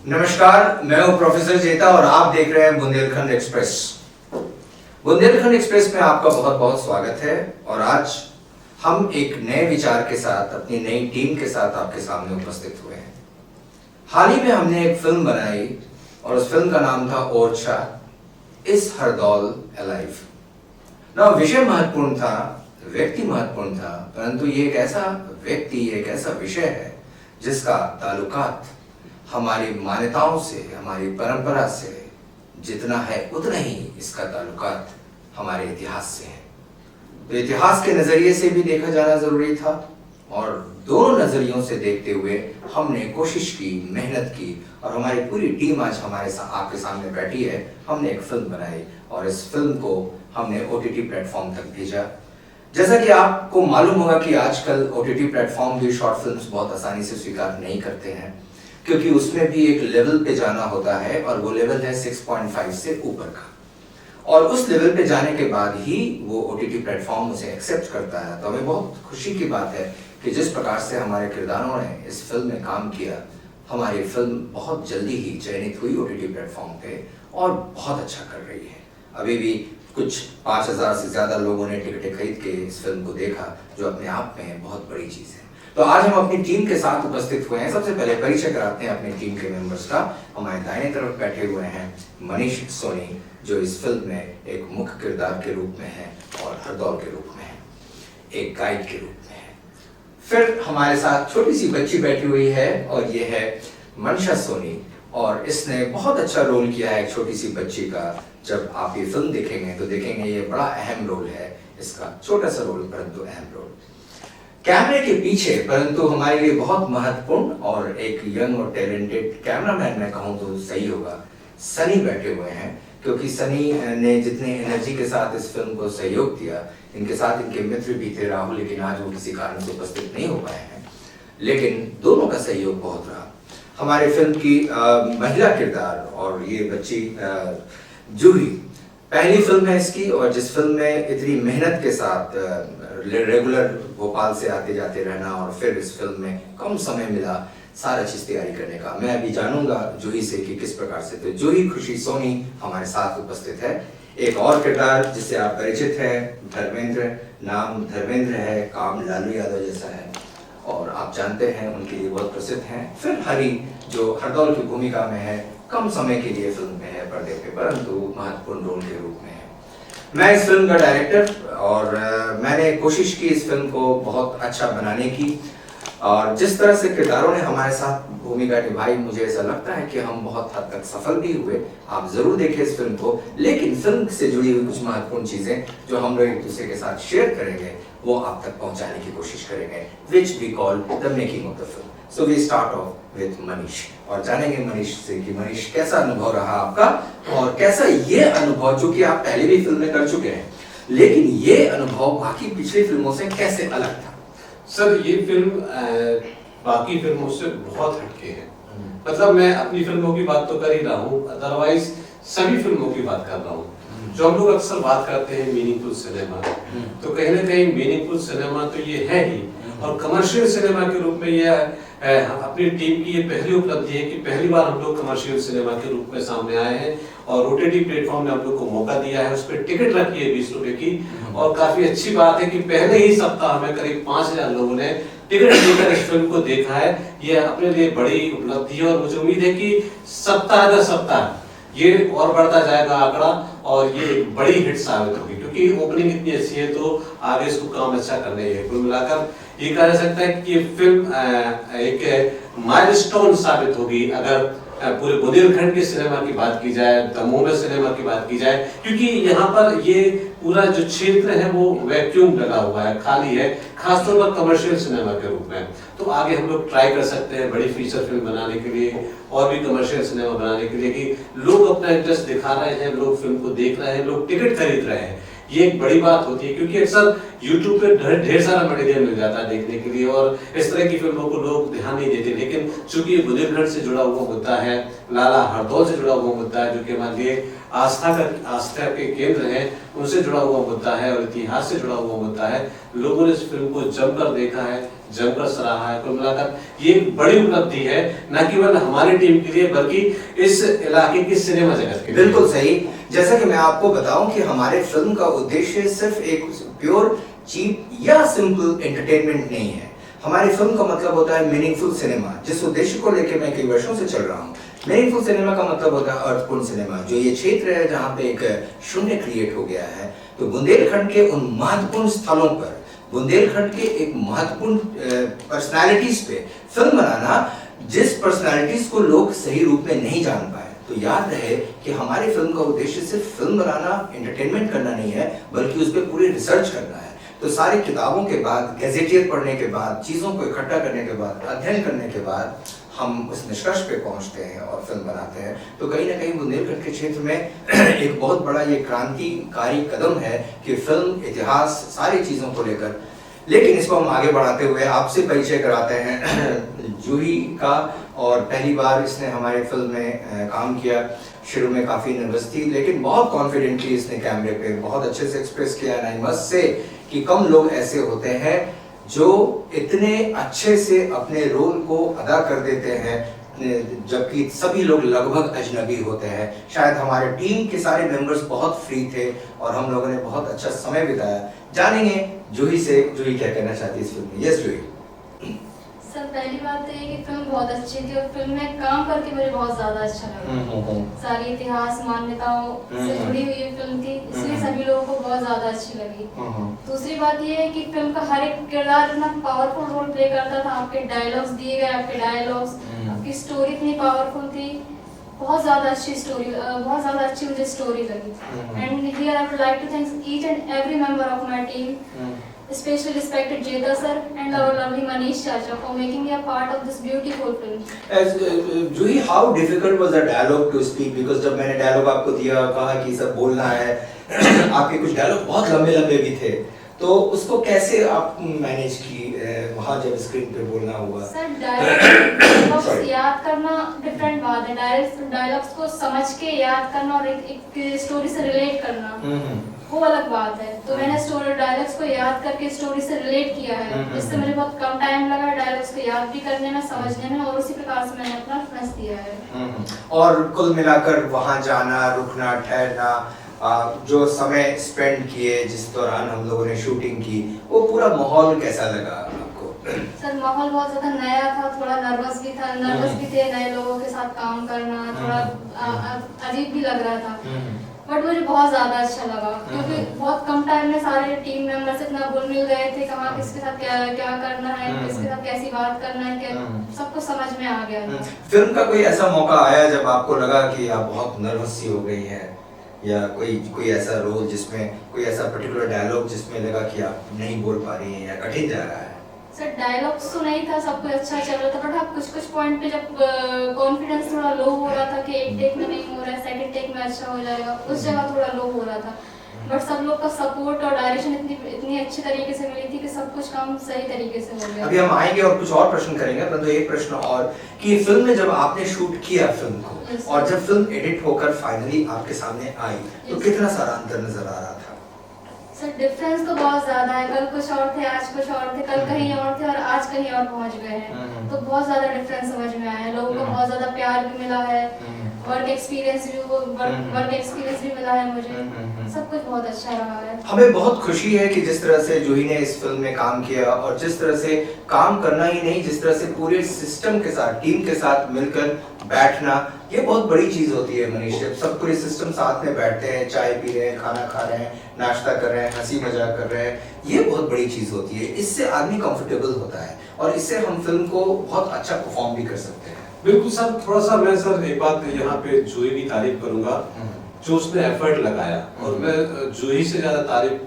नमस्कार, मैं हूं प्रोफेसर जेता और आप देख रहे हैं बुंदेलखंड एक्सप्रेस। बुंदेलखंड एक्सप्रेस में आपका बहुत बहुत स्वागत है और आज हम एक नए विचार के साथ अपनी नई टीम के साथ आपके सामने उपस्थित हुए हैं। हाल ही में हमने एक फिल्म बनाई और उस फिल्म का नाम था ओरछा, इज हरदौल अलाइव। ना विषय महत्वपूर्ण था, व्यक्ति महत्वपूर्ण था, परंतु ये एक ऐसा व्यक्ति, एक ऐसा विषय है जिसका ताल्लुकात हमारी मान्यताओं से, हमारी परंपरा से जितना है उतना ही इसका ताल्लुकात हमारे इतिहास से है। तो इतिहास के नजरिए से भी देखा जाना जरूरी था और दोनों नजरियों से देखते हुए हमने कोशिश की, मेहनत की और हमारी पूरी टीम आज हमारे आपके सामने बैठी है। हमने एक फिल्म बनाई और इस फिल्म को हमने OTT प्लेटफॉर्म तक भेजा। जैसा कि आपको मालूम होगा कि आजकल OTT प्लेटफॉर्म भी शॉर्ट फिल्म्स बहुत आसानी से स्वीकार नहीं करते हैं, क्योंकि उसमें भी एक लेवल पे जाना होता है और वो लेवल है 6.5 से ऊपर का, और उस लेवल पे जाने के बाद ही वो OTT प्लेटफॉर्म उसे एक्सेप्ट करता है। तो हमें बहुत खुशी की बात है कि जिस प्रकार से हमारे किरदारों ने इस फिल्म में काम किया, हमारी फिल्म बहुत जल्दी ही चयनित हुई OTT प्लेटफॉर्म पे और बहुत अच्छा कर रही है। अभी भी कुछ 5000 से ज्यादा लोगों ने टिकटें खरीद के इस फिल्म को देखा, जो अपने आप में बहुत बड़ी चीज है। तो आज हम अपनी टीम के साथ उपस्थित हुए हैं। सबसे पहले परिचय कराते हैं अपनी टीम के मेंबर्स का। हमारे दाहिने तरफ बैठे हुए हैं मनीष सोनी, जो इस फिल्म में एक मुख्य किरदार के रूप में है और हरदौल के रूप में है, एक गाइड के रूप में है। फिर हमारे साथ छोटी सी बच्ची बैठी हुई है और ये है मनशा सोनी, और इसने बहुत अच्छा रोल किया है एक छोटी सी बच्ची का। जब आप ये फिल्म देखेंगे तो देखेंगे ये बड़ा अहम रोल है इसका, छोटा सा रोल परंतु अहम रोल। कैमरे के पीछे परंतु हमारे लिए बहुत महत्वपूर्ण और एक यंग और टैलेंटेड कैमरामैन मैं कहूँ तो सही होगा, सनी बैठे हुए हैं। क्योंकि सनी ने जितने एनर्जी के साथ इस फिल्म को सहयोग दिया, इनके साथ इनके मित्र भी थे राहुल, लेकिन आज वो किसी कारण से उपस्थित नहीं हो पाए हैं, लेकिन दोनों का सहयोग बहुत रहा। हमारे फिल्म की महिला किरदार और ये बच्ची जूही, पहली फिल्म है इसकी, और जिस फिल्म में इतनी मेहनत के साथ रेगुलर भोपाल से आते जाते रहना और फिर इस फिल्म में कम समय मिला सारा चीज तैयारी करने का। मैं अभी जानूंगा जूही से कि किस प्रकार से। तो जूही खुशी सोनी हमारे साथ उपस्थित है। एक और किरदार जिससे आप परिचित हैं, धर्मेंद्र, नाम धर्मेंद्र है, काम लालू यादव जैसा है और आप जानते हैं उनके लिए बहुत प्रसिद्ध हैं। फिर हरी, जो हरदौल की भूमिका में है, कम समय के लिए फिल्म में है पर्दे पे, परंतु महत्वपूर्ण रोल के रूप में है। मैं इस फिल्म का डायरेक्टर और मैंने कोशिश की इस फिल्म को बहुत अच्छा बनाने की, और जिस तरह से किरदारों ने हमारे साथ भूमिका निभाई, मुझे ऐसा लगता है कि हम बहुत हद तक सफल भी हुए। आप जरूर देखें इस फिल्म को, लेकिन फिल्म से जुड़ी हुई कुछ महत्वपूर्ण चीजें जो हम लोग एक दूसरे के साथ शेयर करेंगे वो आप तक पहुंचाने की कोशिश करेंगे, which we call the making of the film. So we start off with Manish और जानेंगे मनीष से कि मनीष कैसा अनुभव रहा आपका, और कैसा ये अनुभव जो कि आप पहले भी फिल्म में कर चुके हैं, लेकिन ये अनुभव बाकी पिछली फिल्मों से कैसे अलग था? सर, ये फिल्म बाकी फिल्मों से बहुत हटके है। मतलब मैं अपनी फिल्मों की बात तो कर ही रहा हूँ, अदरवाइज सभी फिल्मों की बात कर रहा हूँ। जो हम लोग अक्सर बात करते हैं मीनिंगफुल सिनेमा, तो कहीं ना कहीं मीनिंगफुल सिनेमा तो ये है ही, और कमर्शियल सिनेमा के रूप में ये अपनी टीम की ये पहली उपलब्धि है कि पहली बार हम लोग कमर्शियल सिनेमा के रूप में सामने आए हैं और OTT प्लेटफॉर्म ने हम लोग को मौका दिया है। उस पर टिकट रखी है 20 रुपए की, और काफी अच्छी बात है कि पहले ही सप्ताह में करीब 5000 लोगों ने टिकट लेकर इस फिल्म को देखा है। ये अपने लिए बड़ी उपलब्धि है और मुझे उम्मीद है कि सप्ताह दर सप्ताह ये और बढ़ता जाएगा आंकड़ा और ये एक बड़ी हिट साबित होगी, क्योंकि ओपनिंग इतनी अच्छी है तो आगे इसको काम अच्छा करने है। कुल मिलाकर ये कहा जा सकता है कि ये फिल्म एक माइलस्टोन साबित होगी अगर पूरे बुंदेलखंड के सिनेमा की बात की जाए, दमोह में सिनेमा की बात की जाए, क्योंकि यहाँ पर ये पूरा जो क्षेत्र है वो वैक्यूम लगा हुआ है, खाली है, खासतौर पर कमर्शियल सिनेमा के रूप में। तो आगे हम लोग ट्राई कर सकते हैं बड़ी फीचर फिल्म बनाने के लिए और भी कमर्शियल सिनेमा बनाने के लिए, कि लोग अपना इंटरेस्ट दिखा रहे हैं, लोग फिल्म को देख रहे हैं, लोग टिकट खरीद रहे हैं। ये एक बड़ी बात होती है, क्योंकि अक्सर YouTube पे ढेर सारा मटेरियल मिल जाता है देखने के लिए और इस तरह की फिल्मों को लोग ध्यान नहीं देते। लेकिन चूंकि ये बुंदेलखंड से जुड़ा हुआ मुद्दा है, लाला हरदौल से जुड़ा हुआ मुद्दा है, जो कि हमारे लिए आस्था के केंद्र हैं, उनसे जुड़ा हुआ मुद्दा है और इतिहास से जुड़ा हुआ मुद्दा है। लोगों ने इस फिल्म को जमकर देखा है, जमकर सराहा है। कुल मिलाकर ये एक बड़ी उपलब्धि है, न केवल हमारी टीम के लिए बल्कि इस इलाके की सिनेमा जगत के लिए। बिल्कुल सही। जैसा कि मैं आपको बताऊं कि हमारे फिल्म का उद्देश्य सिर्फ एक प्योर चीप या सिंपल एंटरटेनमेंट नहीं है। हमारी फिल्म का मतलब होता है मीनिंगफुल सिनेमा, जिस उद्देश्य को लेकर मैं कई वर्षों से चल रहा हूँ। मीनिंगफुल सिनेमा का मतलब होता है अर्थपूर्ण सिनेमा, जो ये क्षेत्र है जहाँ पे एक शून्य क्रिएट हो गया है। तो बुंदेलखंड के उन महत्वपूर्ण स्थलों पर, बुंदेलखंड के एक महत्वपूर्ण पर्सनालिटीज पे फिल्म बनाना, जिस पर्सनालिटीज को लोग सही रूप में नहीं जान पाए। तो याद रहे कि हमारी फिल्म का उद्देश्य सिर्फ फिल्म बनाना, एंटरटेनमेंट करना नहीं है, बल्कि उस पर पूरी रिसर्च करना है। तो सारी किताबों के बाद, गैजेटियर पढ़ने के बाद, चीज़ों को इकट्ठा करने के बाद, अध्ययन करने के बाद हम उस निष्कर्ष पे पहुंचते हैं और फिल्म बनाते हैं। तो कहीं ना कहीं बुंदेलखंड के क्षेत्र में एक बहुत बड़ा ये क्रांतिकारी कदम है कि फिल्म, इतिहास, सारी चीज़ों को लेकर। लेकिन इसको हम आगे बढ़ाते हुए आपसे परिचय कराते हैं जूही का। और पहली बार इसने हमारे फिल्म में काम किया। शुरू में काफ़ी नर्वस थी, लेकिन बहुत कॉन्फिडेंटली इसने कैमरे पे बहुत अच्छे से एक्सप्रेस किया। एंड आई मस्ट से कि कम लोग ऐसे होते हैं जो इतने अच्छे से अपने रोल को अदा कर देते हैं, जबकि सभी लोग लगभग अजनबी होते हैं। शायद हमारे टीम के सारे मेंबर्स बहुत फ्री थे और हम लोगों ने बहुत अच्छा समय बिताया। जानेंगे जूही से, जूही क्या कहना चाहती है इस फिल्म में। यस जूही। सर, पहली बात तो ये कि फिल्म बहुत अच्छी थी और फिल्म में काम करके मुझे बहुत ज्यादा अच्छा लगा। सारी इतिहास, मान्यताओं से जुड़ी हुई ये फिल्म थी, इसलिए सभी लोगों को बहुत ज्यादा अच्छी लगी। दूसरी बात ये है कि फिल्म का हर एक किरदार इतना पावरफुल रोल प्ले करता था। आपके डायलॉग्स दिए गए, आपके डायलॉग्स, आपकी स्टोरी इतनी पावरफुल थी। बहुत ज्यादा अच्छी स्टोरी, बहुत ज्यादा अच्छी मुझे स्टोरी लगी। And here I would like to thank each and every member of my team, especially respected Jeta sir and our lovely Manish Chacha for making me a part of this beautiful film. As Juhi, how difficult was the dialogue to speak? Because जब मैंने dialogue आपको दिया, कहा कि सब बोलना है, आपके कुछ dialogue बहुत लंबे भी थे, तो उसको कैसे आप मैनेज की वहाँ जब स्क्रीन पे बोलना हुआ? सर, डायलॉग्स याद करना डिफरेंट बात है। डायलॉग्स को समझ के याद करना और एक स्टोरी से रिलेट करना वो अलग बात है। तो मैंने स्टोरी डायलॉग्स को याद करके स्टोरी से रिलेट किया है, जिससे मुझे बहुत कम टाइम लगा डायलॉग्स को याद भी करने में, समझने में, और उसी प्रकार से मैंने अपना फंस दिया है। और कुल मिलाकर वहाँ जाना, रुकना, ठहरना, जो समय स्पेंड किए, जिस दौरान हम लोगों ने शूटिंग की, वो पूरा माहौल कैसा लगा आपको? सर, माहौल बहुत ज्यादा नया था, थोड़ा नर्वस भी थे। नए लोगों के साथ काम करना थोड़ा अजीब भी लग रहा था, बट मुझे बहुत ज्यादा अच्छा लगा, क्योंकि बहुत कम टाइम में सारे टीम मेंबर्स इतना घुल मिल गए थे, कहाँ किसके साथ क्या करना है, किसके साथ कैसी बात करना है, सब कुछ समझ में आ गया। फिल्म का कोई ऐसा मौका आया जब आपको लगा कि आप बहुत नर्वस सी हो गई हैं, या कोई ऐसा रोल जिसमें कोई ऐसा पर्टिकुलर डायलॉग जिसमें लगा कि आप नहीं बोल पा रही हैं या कठिन जा रहा है? सर, डायलॉग्स तो नहीं था, सब कुछ अच्छा चल रहा था, बट हाँ कुछ पॉइंट पे जब कॉन्फिडेंस थोड़ा लो हो रहा था कि एक टेक में नहीं हो रहा है, सेकंड टेक में अच्छा हो जाएगा, उस जगह थोड़ा लो हो रहा था। बट सब लोग का सपोर्ट और डायरेक्शन इतनी अच्छी तरीके से मिली थी कि सब कुछ काम सही तरीके से हो गया। अभी हम आएंगे और कुछ और प्रश्न करेंगे, परंतु एक प्रश्न और कि फिल्म में जब आपने शूट किया फिल्म को और जब फिल्म एडिट होकर फाइनली आपके सामने आई, तो कितना सारा अंतर नजर आ रहा था? सर, डिफरेंस तो बहुत ज्यादा है। कल कुछ और थे, आज कुछ और थे, कल कहीं और थे और आज कहीं और पहुंच गए हैं। तो बहुत ज्यादा डिफरेंस समझ में आया है। लोगों को बहुत ज्यादा प्यार भी मिला है, वर्क एक्सपीरियंस भी मिला है मुझे। सब कुछ बहुत अच्छा रहा है। हमें बहुत खुशी है कि जिस तरह से जूही ने इस फिल्म में काम किया, और जिस तरह से काम करना ही नहीं, जिस तरह से पूरे सिस्टम के साथ, टीम के साथ मिलकर बैठना, ये बहुत बड़ी चीज होती है मनीष। जब सब पूरे सिस्टम साथ में बैठते हैं, चाय पी रहे हैं, खाना खा रहे हैं, नाश्ता कर रहे हैं, हंसी मजाक कर रहे हैं, ये बहुत बड़ी चीज होती है। इससे आदमी कंफर्टेबल होता है और इससे हम फिल्म को बहुत अच्छा परफॉर्म भी कर सकते हैं। बिल्कुल सर, थोड़ा सा मैं सर एक बात यहाँ पे जूही की तारीफ करूंगा। जो उसने एफर्ट लगाया, और मैं जूही से ज्यादा तारीफ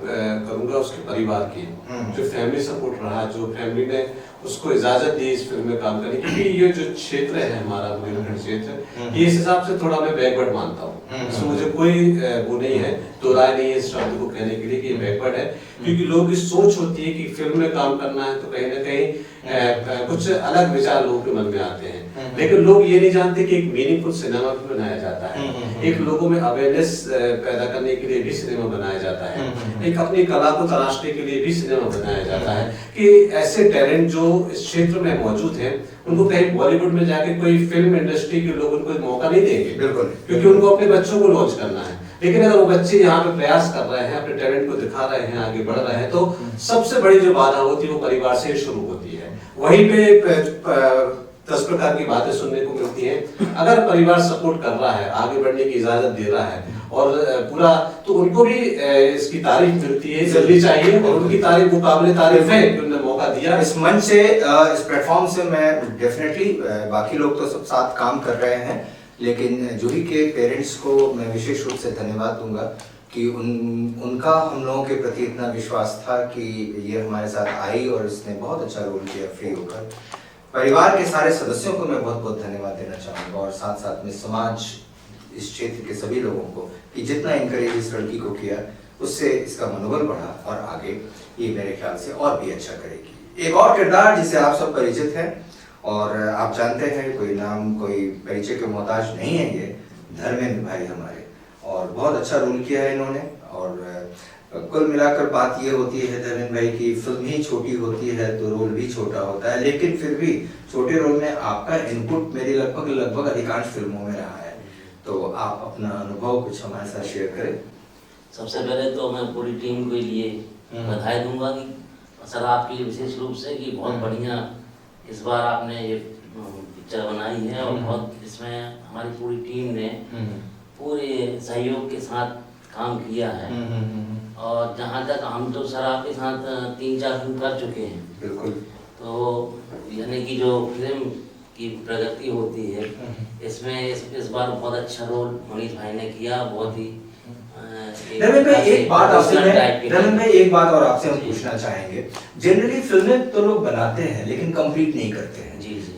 करूंगा उसके परिवार की, जो फैमिली सपोर्ट रहा, जो फैमिली ने उसको इजाजत दी इस फिल्म में काम करने की, क्योंकि ये जो क्षेत्र है हमारा बुंदेलखंड क्षेत्र, ये इस हिसाब से थोड़ा मैं बैकवर्ड मानता हूँ। इसमें मुझे कोई वो नहीं है, दो राय नहीं है इस शब्द को कहने के लिए कि ये बैकवर्ड है, क्योंकि लोगों की सोच होती है कि फिल्म में काम करना है तो कहीं ना कहीं कुछ अलग विचार लोगों के मन में आते हैं, लेकिन लोग ये नहीं जानते कि एक मीनिंगफुल सिनेमा भी बनाया जाता है, एक लोगों में अवेयरनेस पैदा करने के लिए भी सिनेमा बनाया जाता है, एक अपनी कला को तराशने के लिए भी सिनेमा बनाया जाता है, कि ऐसे टैलेंट जो इस क्षेत्र में मौजूद हैं उनको कहीं बॉलीवुड में जाके कोई फिल्म इंडस्ट्री के लोग उनको मौका नहीं देंगे, बिल्कुल, क्योंकि उनको अपने बच्चों को लॉन्च करना है। लेकिन अगर वो बच्चे यहाँ पे प्रयास कर रहे हैं, अपने टैलेंट को दिखा रहे हैं, आगे बढ़ रहे हैं, तो सबसे बड़ी जो बाधा होती है वो परिवार से शुरू होती है। वहीं पे 10 प्रकार की बातें सुनने को मिलती हैं। अगर परिवार सपोर्ट कर रहा है, आगे बढ़ने की इजाजत दे रहा है और पूरा, तो उनको भी इसकी तारीफ मिलती है, जल्दी चाहिए, और उनकी तारीफ मुकाबले तारीफ है कि उन्होंने मौका दिया। इस मंच से, इस प्लेटफॉर्म से मैं डेफिनेटली, बाकी लोग तो सब साथ काम कर रहे हैं, लेकिन जूही के पेरेंट्स को मैं विशेष रूप से धन्यवाद दूंगा कि उनका हम लोगों के प्रति इतना विश्वास था कि ये हमारे साथ आई और इसने बहुत अच्छा रोल किया फ्री होकर। परिवार के सारे सदस्यों को मैं बहुत बहुत धन्यवाद देना चाहूँगा, और साथ साथ में समाज, इस क्षेत्र के सभी लोगों को, कि जितना इनकरेज इस लड़की को किया उससे इसका मनोबल बढ़ा और आगे ये मेरे ख्याल से और भी अच्छा करेगी। एक और किरदार जिससे आप सब परिचित हैं और आप जानते हैं, कोई नाम कोई परिचय के मोहताज नहीं है, ये धर्मेंद्र भाई हमारे, और बहुत अच्छा रोल किया है इन्होंने। और कुल मिलाकर बात ये होती है धर्मेंद्र भाई की, फिल्म ही छोटी होती है तो रोल भी छोटा होता है, लेकिन फिर भी छोटे रोल में आपका इनपुट मेरी लगभग अधिकांश फिल्मों में रहा है, तो आप अपना अनुभव कुछ हमारे साथ शेयर करें। सबसे पहले तो मैं पूरी टीम के लिए बधाई दूंगा कि सर आपके लिए विशेष रूप से कि बहुत बढ़िया इस बार आपने ये पिक्चर बनाई है, और बहुत इसमें हमारी पूरी टीम ने पूरे सहयोग के साथ काम किया है। और जहाँ तक हम तो सर आपके साथ 3-4 फिल्म कर चुके हैं, बिल्कुल, तो यानी कि जो फिल्म की प्रगति होती है इसमें इस बार बहुत अच्छा रोल मनीष भाई ने किया, बहुत ही। रमन भाई एक बात और आपसे हम पूछना चाहेंगे, जनरली फिल्में तो लोग बनाते हैं लेकिन कंप्लीट नहीं करते हैं,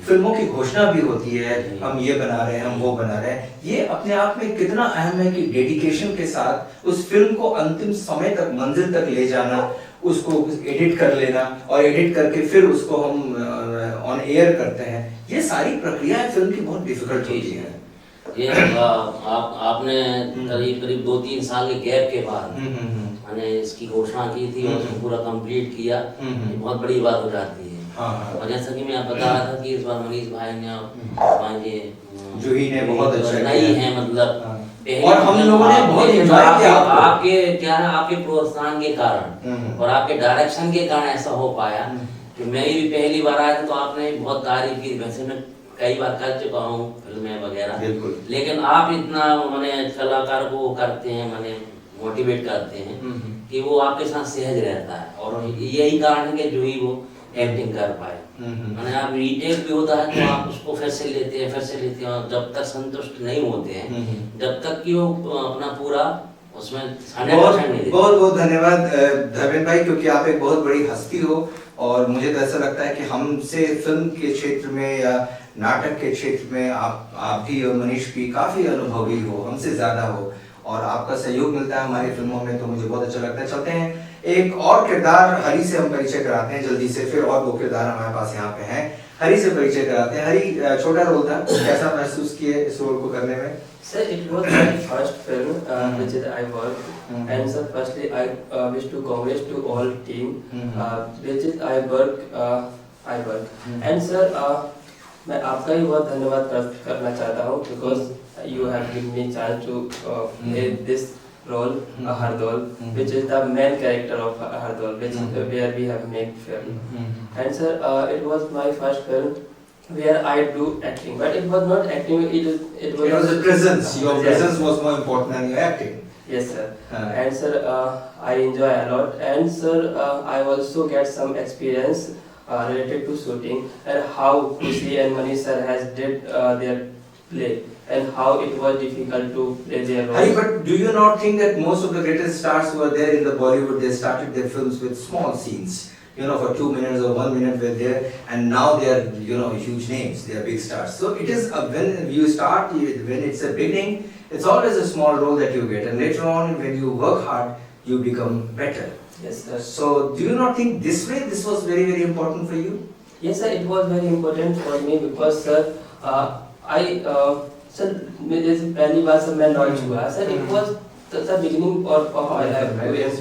फिल्मों की घोषणा भी होती है, हम ये बना रहे हैं, हम वो बना रहे हैं, ये अपने आप में कितना अहम है कि डेडिकेशन के साथ उस फिल्म को अंतिम समय तक, मंजिल तक ले जाना, उसको एडिट कर लेना, और एडिट करके फिर उसको हम ऑन एयर करते हैं, ये सारी प्रक्रिया फिल्म की बहुत डिफिकल्ट होती है। ये आपने करीब 2-3 साल के गैप के बाद मैंने इसकी घोषणा की थी और उसको पूरा कंप्लीट किया, ये बहुत बड़ी बात हो जाती है। और जैसा कि मैं आप बता रहा था कि इस बार मनीष भाई ने जूही ने बहुत अच्छा नहीं है, मतलब और हम लोगों ने बहुत एंजॉय किया। आपके क्या है, आपके प्रोत्साहन के कारण और आपके डायरेक्शन के कारण ऐसा हो पाया कि मैं भी पहली बार आया था तो आपने बहुत तारीफ की। वैसे मैं कई बार कर चुका हूँ फिल्में वगैरह, लेकिन आप इतना माने कलाकार को करते हैं, माने मोटिवेट करते हैं कि वो आपके साथ सहज रहता है, और यही कारण है कि जूही वो एक्टिंग कर पाए। माने आप रीटेक भी होता है तो आप उसको फिर से लेते हैं और जब तक संतुष्ट नहीं होते हैं, जब तक कि वो अपना पूरा उसमें 100% नहीं देते। बहुत बहुत धन्यवाद धर्मेंद्र भाई, क्योंकि आप एक बहुत बड़ी हस्ती हो, और मुझे तो ऐसा लगता है कि हमसे फिल्म के क्षेत्र में या नाटक के क्षेत्र में आप भी और मनीष भी काफी अनुभवी हो, हमसे ज्यादा हो, और आपका सहयोग मिलता है हमारी फिल्मों में, तो मुझे बहुत अच्छा लगता है। चलते हैं एक और किरदार हरी से हम परिचय कराते हैं जल्दी से, फिर और 2 किरदार हमारे पास यहाँ पे हैं। हरी से परिचय कराते हैं। हरी, छोटा रोल था, कैसा महसूस किए इस रोल को करने में? Sir, it was my first film which I worked, and sir, firstly I wish to congratulate to all team which I work, and sir मैं आपका ही बहुत धन्यवाद करना चाहता हूँ because you have given me chance to play this role, Hardol, which is the main character of Hardol, which where we have made film, and sir it was my first film where I do acting, but it was not acting. It was a presence. Your presence was more important than your acting. Yes, sir. And sir, I enjoy a lot. And sir, I also get some experience related to shooting and how Kushi and Manish sir has did their play. and how it was difficult to play their roles. Hari, but do you not think that most of the greatest stars who were there in the Bollywood, they started their films with small scenes? You know, for 2 minutes or 1 minute were there, and now they are, you know, huge names, they are big stars. So it is, when you start, when it's a beginning, it's always a small role that you get, and later on, when you work hard, you become better. Yes, sir. So do you not think this way, this was very, very important for you? Yes, sir. It was very important for me because sir, sir, जैसे पहली बार sir मैं launch हुआ sir, it was the beginning of my life.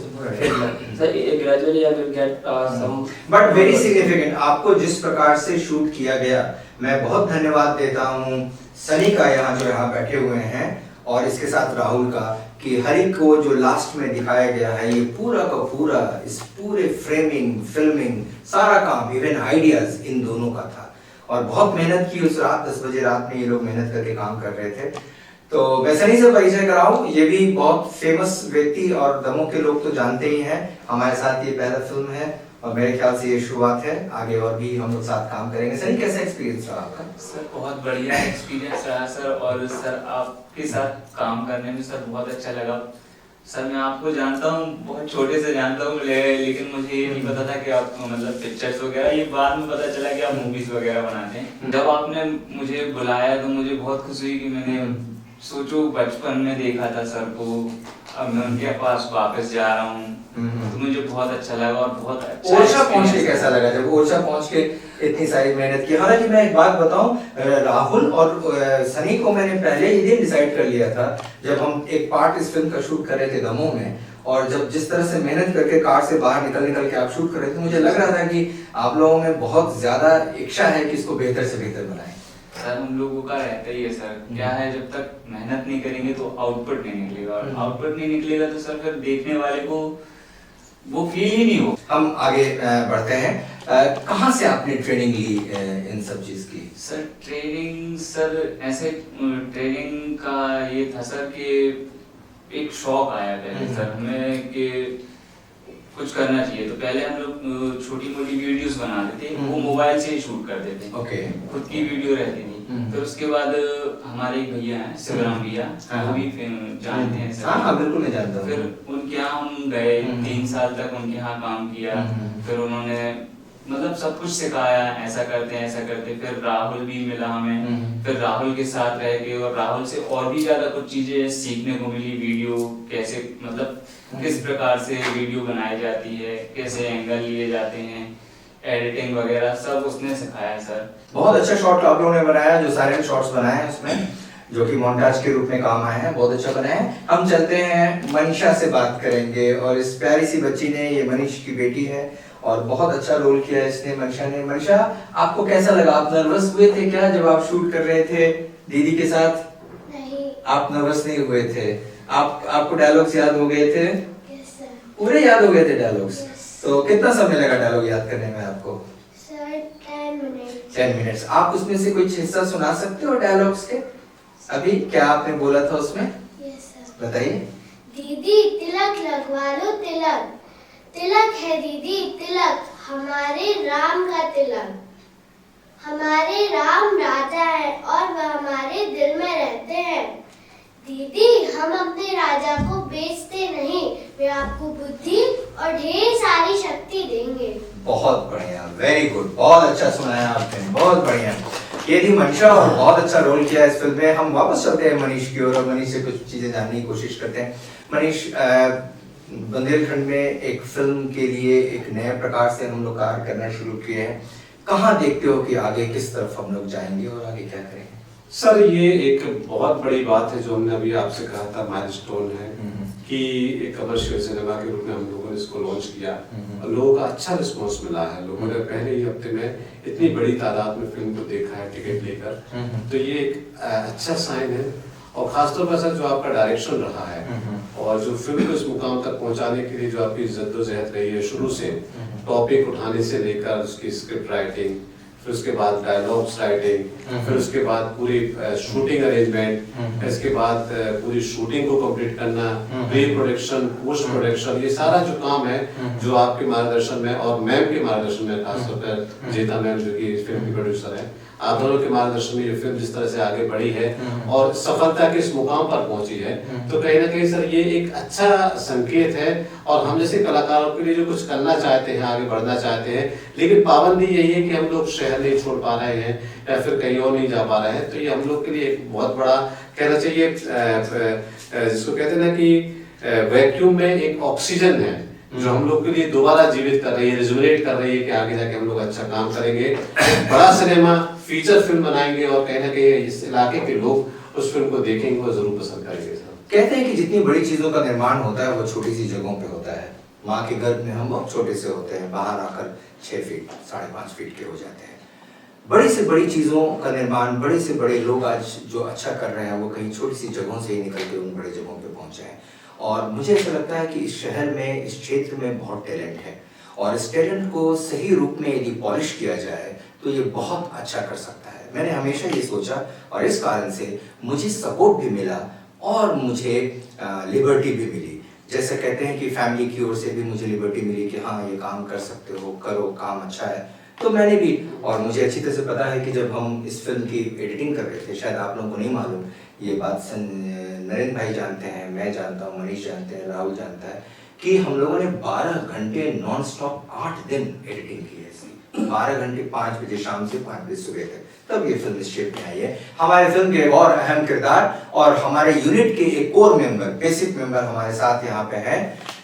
Sir, gradually I will get some. But very significant, आपको जिस प्रकार से shoot किया गया, मैं बहुत धन्यवाद देता हूँ सनी का, यहाँ जो यहाँ बैठे हुए हैं, और इसके साथ राहुल का, कि हरि को जो लास्ट में दिखाया गया है, ये पूरा का पूरा, इस पूरे फ्रेमिंग, फिल्मिंग, सारा काम, इवन आइडियाज इन दोनों का था, और बहुत मेहनत की उस रात, 10 बजे रात में ये लोग मेहनत करके काम कर रहे थे। तो मैं सनी से परिचय कराऊं, ये भी बहुत फेमस व्यक्ति और दमों के लोग तो जानते ही हैं, हमारे साथ ये पहला फिल्म है और मेरे ख्याल से ये शुरुआत है, आगे और भी हम लोग साथ काम करेंगे। सनी, कैसा एक्सपीरियंस रहा आपका? सर बहुत बढ़िया एक्सपीरियंस रहा सर, और सर आपके साथ काम करने में सर बहुत अच्छा लगा। सर मैं आपको जानता हूँ, बहुत छोटे से जानता हूँ, लेकिन मुझे ये नहीं पता था कि आप मतलब पिक्चर्स वगैरह, ये बाद में पता चला कि आप मूवीज वगैरह बनाते हैं। जब आपने मुझे बुलाया तो मुझे बहुत खुशी हुई कि मैंने सोचो बचपन में देखा था सर को, अब मैं उनके पास वापस जा रहा हूँ, तो मुझे बहुत अच्छा लगा और बहुत अच्छा। ओरछा पहुंच के कैसा लगा जब ओरछा पहुंच के इतनी सारी मेहनत की? हालांकि मैं एक बात बताऊं, राहुल और सनी को मैंने पहले ही दिन डिसाइड कर लिया था, जब हम एक पार्ट इस फिल्म का शूट कर रहे थे दमोह में, और जब जिस तरह से मेहनत करके कार से बाहर निकल के आप शूट कर रहे थे, मुझे लग रहा था कि आप लोगों में बहुत ज्यादा इच्छा है कि इसको बेहतर से बेहतर बनाएं। सर हम लोगों का रहता ही है सर, क्या है, जब तक मेहनत नहीं करेंगे तो आउटपुट नहीं निकलेगा, और आउटपुट नहीं निकलेगा तो सर फिर देखने वाले को वो फील ही नहीं हो। हम आगे बढ़ते हैं, कहाँ से आपने ट्रेनिंग ली इन सब चीज की? सर ट्रेनिंग, सर ऐसे ट्रेनिंग का ये था सर कि एक शौक आया पहले सर हमें कि कुछ करना चाहिए, तो पहले हम लोग छोटी मोटी वीडियोस बनाते थे, वो मोबाइल से ही शूट करते थे। ओके। खुद की वीडियो रहती थी। फिर उसके बाद हमारे एक भैया हैं शिवराम भैया, वो भी जानते हैं सर। हाँ बिल्कुल मैं जानता हूँ। फिर उनके यहाँ हम गए, 3 साल तक उनके यहाँ काम किया। फिर उन्होंने मतलब सब कुछ सिखाया, ऐसा करते हैं ऐसा करते। फिर राहुल भी मिला हमें, फिर राहुल के साथ रह के और राहुल से और भी ज्यादा कुछ चीजें सीखने को मिली। वीडियो कैसे मतलब किस प्रकार से वीडियो बनाई जाती है, कैसे एंगल लिए जाते हैं, एडिटिंग वगैरह सब उसने सिखाया सर। बहुत अच्छा शॉट आप लोगों ने बनाया, जो साइलेंट शॉट्स बनाए हैं उसमें, जो कि मोन्टाज के रूप में काम आए हैं, बहुत अच्छा बनाए हैं। हम चलते हैं मनीषा से बात करेंगे, और इस प्यारी सी बच्ची ने, ये मनीष की बेटी है, और बहुत अच्छा रोल किया इसने, मनीषा ने। मनीषा, आपको कैसा लगा? आप नर्वस हुए थे क्या जब आप शूट कर रहे थे दीदी के साथ? नहीं। आप नर्वस नहीं हुए थे? आपको डायलॉग्स याद हो गए थे? Yes sir. पूरे याद हो गए थे डायलॉग्स? Yes. तो कितना समय लगा डायलॉग याद करने में आपको? Sir 10 minute. 10 मिनट्स। आप उसमें से कुछ हिस्सा सुना सकते हो डायलॉग्स के? अभी क्या आपने बोला था उसमें? Yes sir. बताइए। दीदी तिलक लगवा लो, तिलक तिलक है दीदी तिलक, हमारे राम का तिलक। हमारे राम राजा है और वह हमारे दिल में रहते हैं। दीदी हम अपने राजा को बेचते नहीं, वे आपको बुद्धि और ढेर सारी शक्ति देंगे। बहुत बढ़िया, वेरी गुड, बहुत अच्छा सुनाया आपने, बहुत बढ़िया। ये थी मनीषा, और बहुत अच्छा रोल किया इस फिल्म में। हम वापस चलते हैं मनीष की ओर, और मनीष से कुछ चीजें जानने की कोशिश करते हैं। मनीष, बुंदेलखंड में एक फिल्म के लिए एक नए प्रकार से हम लोग कार्य करना शुरू किए हैं। कहाँ देखते हो कि आगे किस तरफ हम लोग जाएंगे और आगे क्या करेंगे? सर ये एक बहुत बड़ी बात है जो हमने अभी आपसे कहा था, माइलस्टोन है कि एक कमर्शियल सिनेमा के रूप में हम लोगों ने इसको लॉन्च किया, और लोगों का अच्छा रिस्पांस मिला है। लोगों ने पहले ही हफ्ते में इतनी बड़ी तादाद में फिल्म को देखा है टिकट लेकर, तो ये एक अच्छा साइन है। और खासतौर पर सर जो आपका डायरेक्शन रहा है और जो फिल्म को इस मुकाम तक पहुंचाने के लिए जो आपकी जद्दोजहद रही है शुरू से, टॉपिक उठाने से लेकर उसकी स्क्रिप्ट राइटिंग, फिर उसके बाद डायलॉग्स राइटिंग, फिर उसके बाद पूरी शूटिंग अरेंजमेंट, इसके बाद पूरी शूटिंग को कंप्लीट करना, प्री प्रोडक्शन, पोस्ट प्रोडक्शन, ये सारा जो काम है जो आपके मार्गदर्शन में और मैम के मार्गदर्शन में, खासतौर पर जेता मैम जो कि इस फिल्म की प्रोड्यूसर है, आप दोनों के मार्गदर्शन में ये फिल्म जिस तरह से आगे बढ़ी है और सफलता के इस मुकाम पर पहुंची है, तो कहीं ना कहीं सर ये एक अच्छा संकेत है। और हम जैसे कलाकारों के लिए जो कुछ करना चाहते हैं, आगे बढ़ना चाहते हैं, लेकिन पाबंदी यही है कि हम लोग शहर नहीं छोड़ पा रहे हैं या फिर कहीं और नहीं जा पा रहे हैं, तो ये हम लोग के लिए एक बहुत बड़ा कहना चाहिए, जिसको कहते हैं ना कि वैक्यूम में एक ऑक्सीजन है जो हम लोग के लिए दोबारा जीवित कर रही है, रिजुनेट कर रही है कि आगे जाके हम लोग अच्छा काम करेंगे, बड़ा सिनेमा फीचर फिल्म बनाएंगे और कहीं ना कहीं इस इलाके के लोग उस फिल्म को देखेंगे और जरूर पसंद करेंगे। कहते हैं कि जितनी बड़ी चीजों का निर्माण होता है वो छोटी सी जगहों पे होता है। माँ के गर्भ में हम बहुत छोटे से होते हैं, बाहर आकर 6 फीट 5.5 फीट के हो जाते हैं। बड़ी से बड़ी चीजों का निर्माण, बड़े से बड़े लोग आज जो अच्छा कर रहे हैं वो कहीं छोटी सी जगहों से ही निकल के उन बड़े जगहों पे पहुंचे हैं। और मुझे ऐसा लगता है कि इस शहर में, इस क्षेत्र में बहुत टैलेंट है और इस टैलेंट को सही रूप में यदि पॉलिश किया जाए तो ये बहुत अच्छा कर सकता है। मैंने हमेशा ये सोचा और इस कारण से मुझे सपोर्ट भी मिला और मुझे लिबर्टी भी मिली। जैसे कहते हैं कि फैमिली की ओर से भी मुझे लिबर्टी मिली कि हाँ ये काम कर सकते हो, करो, काम अच्छा है, तो मैंने भी। और मुझे अच्छी तरह से पता है कि जब हम इस फिल्म की एडिटिंग कर रहे थे, शायद आप लोगों को नहीं मालूम, ये बात नरेंद्र भाई जानते हैं, मैं जानता हूँ, मनीष जानते हैं, राहुल जानता है कि हम लोगों ने 12 घंटे नॉन स्टॉप 8 दिन एडिटिंग की है इसकी। 12 घंटे 5 बजे शाम से 5 बजे सुबह तक, तब ये फिल्म इस शेप में आई है। हमारे फिल्म के और अहम किरदार और हमारे यूनिट के एक कोर मेंबर, बेसिक मेंबर हमारे साथ यहाँ पे हैं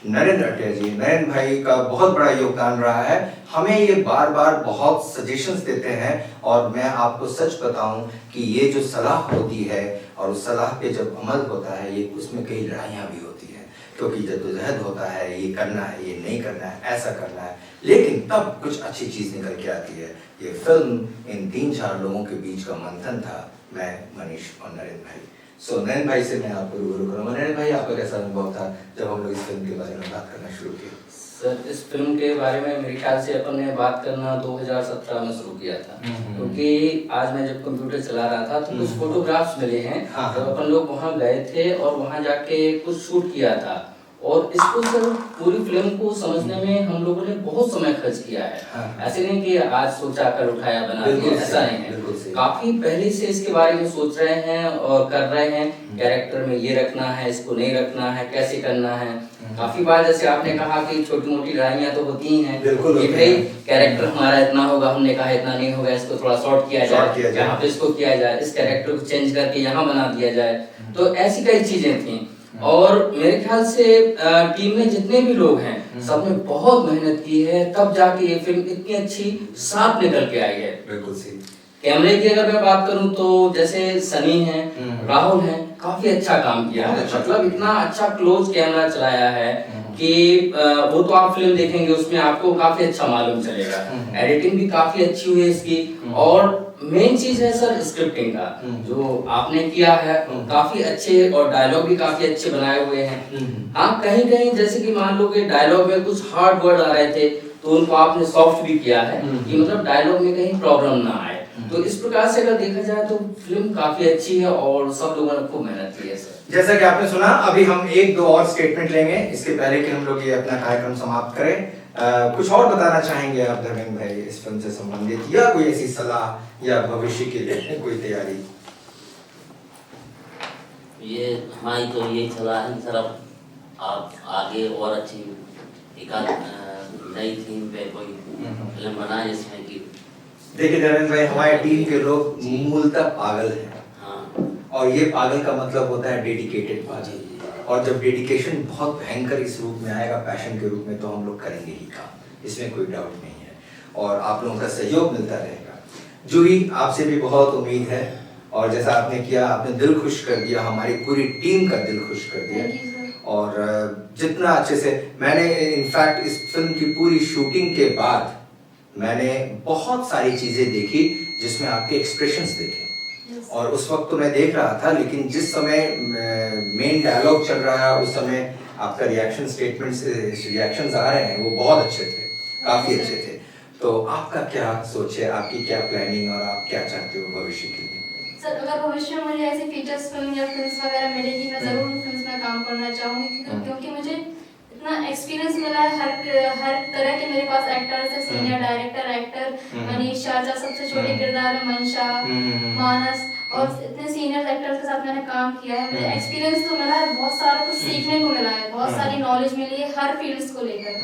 नरेंद्र अटेर जी। नरेंद्र भाई का बहुत बड़ा योगदान रहा है, हमें ये बार बार बहुत सजेशंस देते हैं और मैं आपको सच बताऊं कि ये जो सलाह होती है और उस सलाह पे जब अमल होता है, ये उसमें कई लड़ाइयाँ भी होती हैं, क्योंकि जद्दोजहद होता है, ये करना है, ये नहीं करना है, ऐसा करना है, लेकिन तब कुछ अच्छी चीज़ निकल के आती है। ये फिल्म इन 3-4 लोगों के बीच का मंथन था, मैं, मनीष और नरेंद्र भाई। सो नरेंद्र भाई से मैं आपको रूबरू करूँगा। नरेंद्र भाई, आपका कैसा अनुभव था जब हम लोग इस फिल्म के बारे में बात करना शुरू किए? सर, इस फिल्म के बारे में मेरे ख्याल से अपन ने बात करना 2017 में शुरू किया था, क्योंकि आज मैं जब कंप्यूटर चला रहा था तो कुछ फोटोग्राफ्स मिले हैं जब अपन लोग वहाँ गए थे और वहाँ जाके कुछ शूट किया था। और इसको सर पूरी फिल्म को समझने में हम लोगों ने बहुत समय खर्च किया है। ऐसे नहीं कि आज सोचा कर उठाया बना दिया, ऐसा नहीं है। काफी पहले से इसके बारे में सोच रहे हैं और कर रहे हैं, कैरेक्टर में ये रखना है, इसको नहीं रखना है, कैसे करना है। काफी बार जैसे आपने कहा कि छोटी मोटी लड़ाइयाँ तो होती ही हैं, ये भाई कैरेक्टर हमारा इतना होगा, हमने कहा इतना नहीं होगा, इसको थोड़ा शॉर्ट किया जाए, यहाँ पे इसको किया जाए, इस कैरेक्टर को चेंज करके यहाँ बना दिया जाए, तो ऐसी कई चीजें थी। और मेरे ख्याल से टीम में जितने भी लोग हैं सबने बहुत मेहनत की है, तब जाके ये फिल्म इतनी अच्छी साफ निकल के आई है। बिल्कुल सही। कैमरे की अगर मैं बात करूं तो जैसे सनी है, राहुल है, काफी अच्छा काम किया है। मतलब इतना अच्छा क्लोज कैमरा चलाया है कि वो तो आप फिल्म देखेंगे उसमें आपको काफी अच्छा मालूम चलेगा। एडिटिंग भी काफी अच्छी हुई है इसकी। और मेन चीज है सर स्क्रिप्टिंग का, जो आपने किया है काफी अच्छे, और डायलॉग भी काफी अच्छे बनाए हुए हैं। हाँ, कहीं कहीं जैसे कि मान लो कि डायलॉग में कुछ हार्ड वर्ड आ रहे थे तो उनको आपने सॉफ्ट भी किया है कि मतलब डायलॉग में कहीं प्रॉब्लम ना आए। तो इस प्रकार से अगर देखा जाए तो फिल्म काफी अच्छी है और सब लोगों ने खूब मेहनत की है सर। जैसा कि आपने सुना, अभी हम 1-2 और स्टेटमेंट लेंगे इसके पहले कि हम लोग ये अपना कार्यक्रम समाप्त करें। कुछ और बताना चाहेंगे आप धर्मेंद्र भाई इस फिल्म से संबंधित, या कोई ऐसी सलाह या भविष्य के लिए कोई तैयारी? ये हमारी तो यही सलाह है सर, अब आप आगे और अच्छी एक नई थीम पे कोई फिल्म बनाए जिसमें कि देखिए धर्मेंद्र भाई, हमारी टीम के लोग मूलतः पागल हैं। हाँ, और ये पागल का मतलब होता है डेडिकेटेड पागल। और जब डेडिकेशन बहुत भयंकर इस रूप में आएगा, पैशन के रूप में, तो हम लोग करेंगे ही काम, इसमें कोई डाउट नहीं है। और आप लोगों का सहयोग मिलता रहेगा। जूही, आपसे भी बहुत उम्मीद है, और जैसा आपने किया, आपने दिल खुश कर दिया, हमारी पूरी टीम का दिल खुश कर दिया। और जितना अच्छे से मैंने इनफैक्ट इस फिल्म की पूरी शूटिंग के बाद मैंने बहुत सारी चीज़ें देखी जिसमें आपके एक्सप्रेशंस देखे। और उस वक्त तो मैं देख रहा था, लेकिन जिस समय मेन डायलॉग चल रहा है उस समय आपका रिएक्शन स्टेटमेंट्स, रिएक्शंस आ रहे हैं, वो बहुत अच्छे थे, काफ़ी अच्छे थे। तो आपका क्या सोच है, आपकी क्या प्लानिंग और आप क्या चाहते हो भविष्य के लिए? सर, अगर भविष्य में मुझे ऐसी फीचर्स फिल्म या फिल्म्स वगैरह मिलेगी, मैं ज़रूर फिल्म्स में काम करना चाहूँगी, क्योंकि मुझे इतना एक्सपीरियंस मिला है, हर तरह के मेरे पास एक्टर्स है, सीनियर डायरेक्टर, एक्टर मनीष चाचा, सबसे छोटे किरदार में मंशा, मानस, और इतने सीनियर एक्टर्स के साथ मैंने काम किया है। मुझे एक्सपीरियंस तो मिला है, बहुत सारा कुछ सीखने को मिला है, बहुत सारी नॉलेज मिली है हर फील्ड्स को लेकर।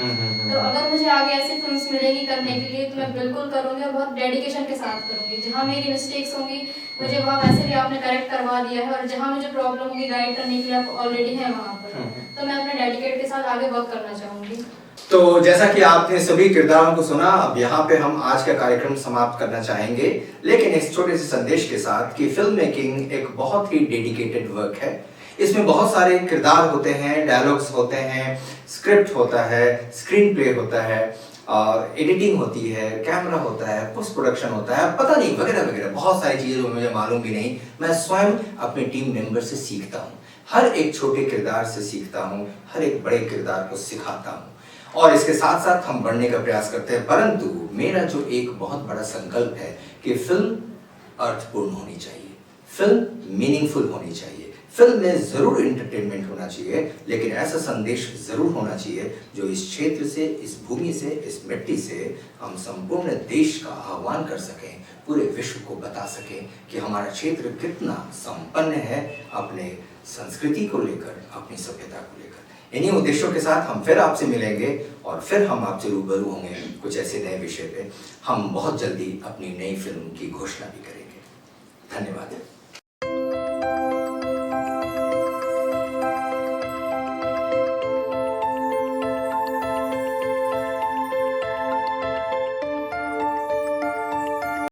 तो अगर मुझे आगे ऐसी फिल्म्स मिलेगी करने के लिए तो मैं बिल्कुल करूंगी, और बहुत डेडिकेशन के साथ करूंगी। जहाँ मेरी मिस्टेक्स होंगी मुझे वहाँ वैसे भी आपने करेक्ट करवा दिया है, और जहाँ मुझे प्रॉब्लम होगी गाइड करने के लिए आप ऑलरेडी हैं वहाँ पर, तो मैं अपने डेडिकेट के साथ आगे वर्क करना चाहूंगी। तो जैसा कि आपने सभी किरदारों को सुना, अब यहाँ पे हम आज का कार्यक्रम समाप्त करना चाहेंगे, लेकिन इस छोटे से संदेश के साथ कि फिल्म मेकिंग एक बहुत ही डेडिकेटेड वर्क है। इसमें बहुत सारे किरदार होते हैं, डायलॉग्स होते हैं, स्क्रिप्ट होता है, स्क्रीन प्ले होता है, और एडिटिंग होती है, कैमरा होता है, पोस्ट प्रोडक्शन होता है, पता नहीं वगैरह वगैरह बहुत सारी चीज़ें मुझे मालूम भी नहीं। मैं स्वयं अपने टीम मेंबर से सीखता हूँ, हर एक छोटे किरदार से सीखता हूँ, हर एक बड़े किरदार को सिखाता हूँ, और इसके साथ साथ हम बढ़ने का प्रयास करते हैं। परंतु मेरा जो एक बहुत बड़ा संकल्प है कि फिल्म अर्थपूर्ण होनी चाहिए, फिल्म मीनिंगफुल होनी चाहिए, फिल्म में जरूर एंटरटेनमेंट होना चाहिए, लेकिन ऐसा संदेश जरूर होना चाहिए जो इस क्षेत्र से, इस भूमि से, इस मिट्टी से हम संपूर्ण देश का आह्वान कर सकें, पूरे विश्व को बता सकें कि हमारा क्षेत्र कितना संपन्न है अपने संस्कृति को लेकर, अपनी सभ्यता को लेकर। इन्हीं उद्देश्यों के साथ हम फिर आपसे मिलेंगे, और फिर हम आपसे रूबरू होंगे कुछ ऐसे नए विषय पे। हम बहुत जल्दी अपनी नई फिल्म की घोषणा भी करेंगे। धन्यवाद।